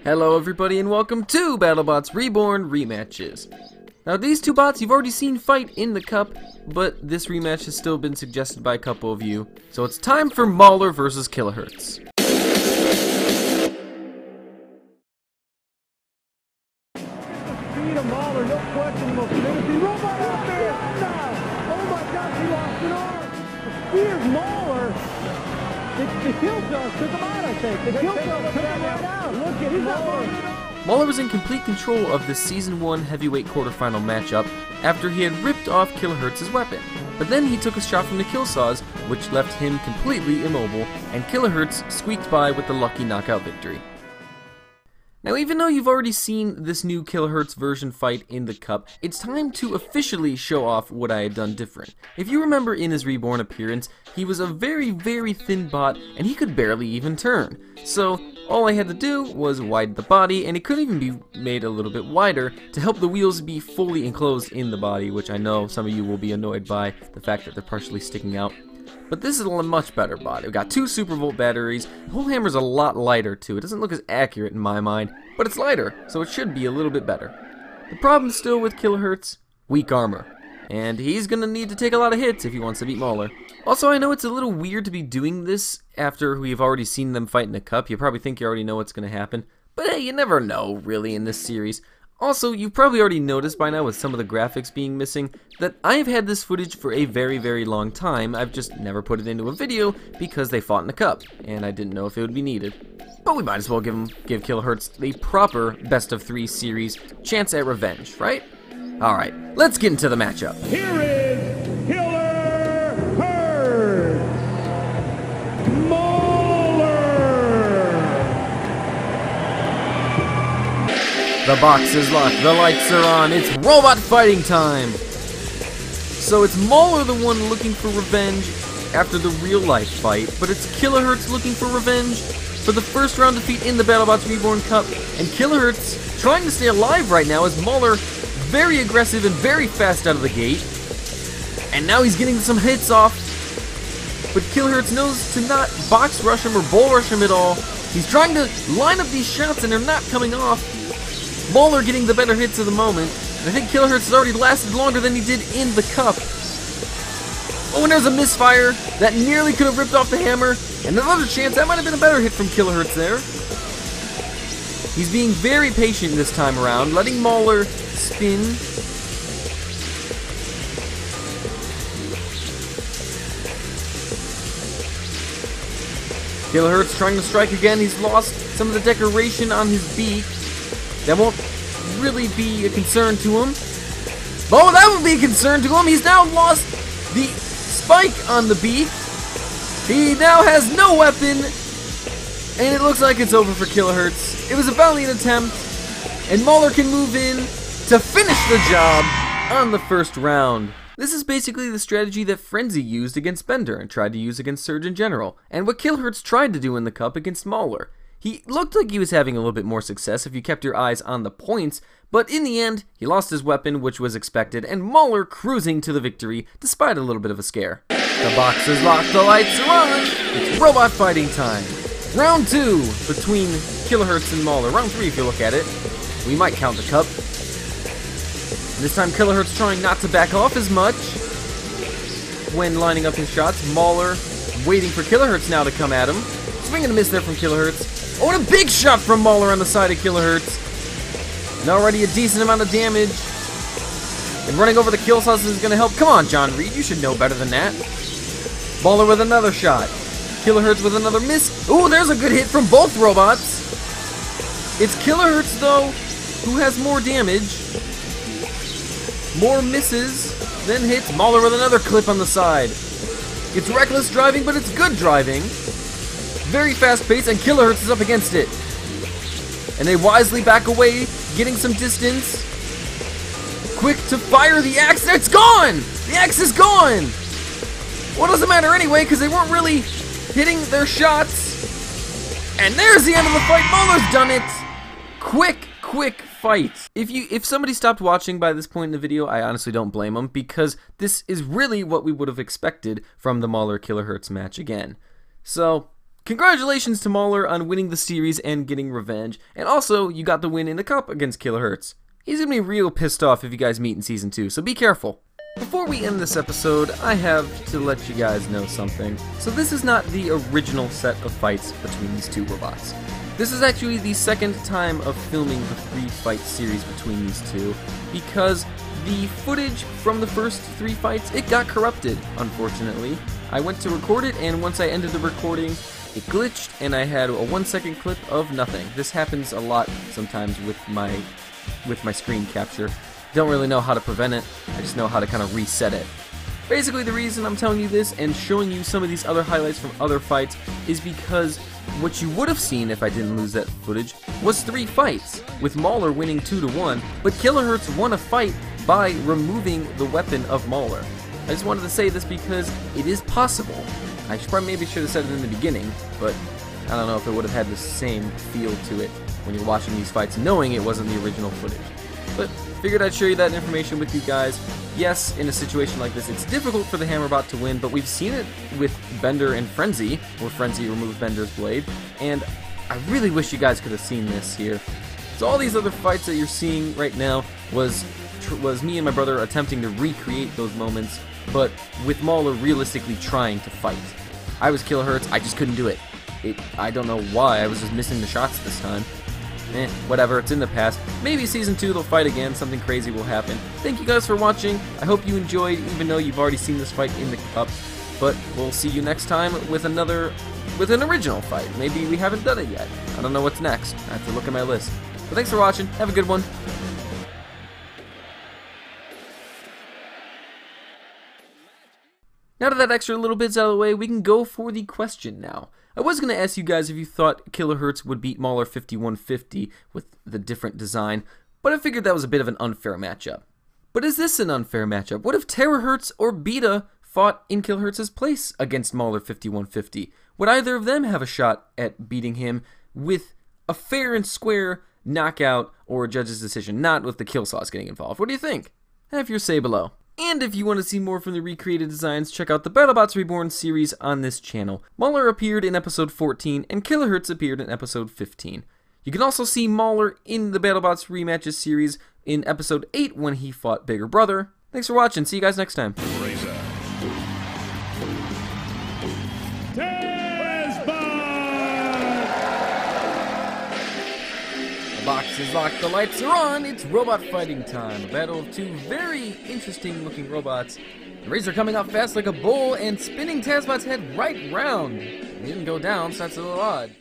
Hello everybody and welcome to BattleBots Reborn Rematches. Now these two bots you've already seen fight in the cup, but this rematch has still been suggested by a couple of you. So it's time for Mauler versus Killerhurtz. Speed of Mauler, no question, the most menacing robot out there! Oh my gosh, he lost an arm! The speed of Mauler! The killsaws took him out, I think. The killsaws took him right out. Look at Mauler. Mauler was in complete control of the Season 1 heavyweight quarterfinal matchup after he had ripped off Killerhurtz's weapon. But then he took a shot from the killsaws, which left him completely immobile, and Killerhurtz squeaked by with the lucky knockout victory. Now even though you've already seen this new Killerhurtz version fight in the cup, it's time to officially show off what I had done different. If you remember in his Reborn appearance, he was a very thin bot and he could barely even turn. So all I had to do was widen the body, and it could even be made a little bit wider to help the wheels be fully enclosed in the body, which I know some of you will be annoyed by the fact that they're partially sticking out. But this is a much better body. We've got 2 Super Volt batteries. The whole hammer's a lot lighter too. It doesn't look as accurate in my mind, but it's lighter, so it should be a little bit better. The problem still with Killerhurtz, weak armor. And he's gonna need to take a lot of hits if he wants to beat Mauler. Also, I know it's a little weird to be doing this after we've already seen them fight in the cup. You probably think you already know what's gonna happen. But hey, you never know, really, in this series. Also, you've probably already noticed by now with some of the graphics being missing that I have had this footage for a very long time. I've just never put it into a video because they fought in the cup, and I didn't know if it would be needed. But we might as well give Killerhurtz the proper best of 3 series chance at revenge, right? Alright, let's get into the matchup. Here is Killerhurtz! Mauler! The box is locked, the lights are on, it's robot fighting time! So it's Mauler the one looking for revenge after the real life fight, but it's Killerhurtz looking for revenge for the first round defeat in the BattleBots Reborn Cup, and Killerhurtz trying to stay alive right now as Mauler very aggressive and very fast out of the gate. And now he's getting some hits off, but Killerhurtz knows to not box rush him or bull rush him at all. He's trying to line up these shots and they're not coming off. Mauler getting the better hits of the moment. And I think Killerhurtz has already lasted longer than he did in the cup. Oh, and there's a misfire. That nearly could have ripped off the hammer. And another chance, that might have been a better hit from Killerhurtz there. He's being very patient this time around, letting Mauler spin. Killerhurtz trying to strike again. He's lost some of the decoration on his beak. That won't really be a concern to him. Oh, that would be a concern to him. He's now lost the spike on the beak. He now has no weapon. And it looks like it's over for Killerhurtz. It was a valiant attempt. And Mauler can move in to finish the job on the first round. This is basically the strategy that Frenzy used against Bender and tried to use against Surge in general. And what Killerhurtz tried to do in the cup against Mauler. He looked like he was having a little bit more success if you kept your eyes on the points, but in the end, he lost his weapon, which was expected, and Mauler cruising to the victory, despite a little bit of a scare. The box is locked, the lights are on, it's robot fighting time. Round 2 between Killerhurtz and Mauler. Round 3 if you look at it. We might count the cup. This time Killerhurtz trying not to back off as much when lining up his shots. Mauler waiting for Killerhurtz now to come at him. Swing and a miss there from Killerhurtz. Oh, and a big shot from Mauler on the side of Killerhurtz. And already a decent amount of damage. And running over the killsaws is going to help. Come on, John Reed, you should know better than that. Mauler with another shot. Killerhurtz with another miss. Ooh, there's a good hit from both robots. It's Killerhurtz, though, who has more damage. More misses than hits. Mauler with another clip on the side. It's reckless driving, but it's good driving. Very fast pace, and Killerhurtz is up against it. And they wisely back away, getting some distance. Quick to fire the axe. It's gone! The axe is gone! Well, it doesn't matter anyway, because they weren't really hitting their shots. And there's the end of the fight. Mauler's done it. Quick fight. If somebody stopped watching by this point in the video, I honestly don't blame them, because this is really what we would have expected from the Mauler Killerhurtz match again. So Congratulations to Mauler on winning the series and getting revenge, and also you got the win in the cup against Killerhurtz. He's gonna be real pissed off if you guys meet in Season 2, so be careful. Before we end this episode, I have to let you guys know something. So this is not the original set of fights between these two robots. This is actually the second time of filming the 3-fight series between these two, because the footage from the first 3 fights, it got corrupted, unfortunately. I went to record it, and once I ended the recording, it glitched, and I had a 1-second clip of nothing. This happens a lot sometimes with my screen capture. Don't really know how to prevent it, I just know how to kind of reset it. Basically, the reason I'm telling you this and showing you some of these other highlights from other fights is because what you would have seen if I didn't lose that footage was 3 fights, with Mauler winning 2-1, but Killerhurtz won a fight by removing the weapon of Mauler. I just wanted to say this because it is possible. I maybe should have said it in the beginning, but I don't know if it would have had the same feel to it when you're watching these fights knowing it wasn't the original footage. But figured I'd share you that information with you guys. Yes, in a situation like this, it's difficult for the Hammerbot to win, but we've seen it with Bender and Frenzy, where Frenzy removed Bender's blade, and I really wish you guys could have seen this here. So all these other fights that you're seeing right now was me and my brother attempting to recreate those moments, but with Mauler realistically trying to fight. I was Killerhurtz, I just couldn't do it. I don't know why, I was just missing the shots this time. Whatever, it's in the past. Maybe Season 2 they'll fight again, something crazy will happen. Thank you guys for watching. I hope you enjoyed, even though you've already seen this fight in the cup. But we'll see you next time with an original fight. Maybe we haven't done it yet. I don't know what's next. I have to look at my list. But thanks for watching. Have a good one. Now that that extra little bit's out of the way, we can go for the question now. I was going to ask you guys if you thought Killerhurtz would beat Mauler 5150 with the different design, but I figured that was a bit of an unfair matchup. But is this an unfair matchup? What if Terahertz or Beta fought in Killerhurtz's place against Mauler 5150? Would either of them have a shot at beating him with a fair and square knockout or a judge's decision, not with the killsaws getting involved? What do you think? Have your say below. And if you want to see more from the recreated designs, check out the BattleBots Reborn series on this channel. Mauler appeared in episode 14, and Killerhurtz appeared in episode 15. You can also see Mauler in the BattleBots Rematches series in episode 8 when he fought Bigger Brother. Thanks for watching, see you guys next time. The box is locked, the lights are on, it's robot fighting time. A battle of 2 very interesting looking robots. The Razor coming up fast like a bull and spinning Tazbot's head right round. It didn't go down, so that's a little odd.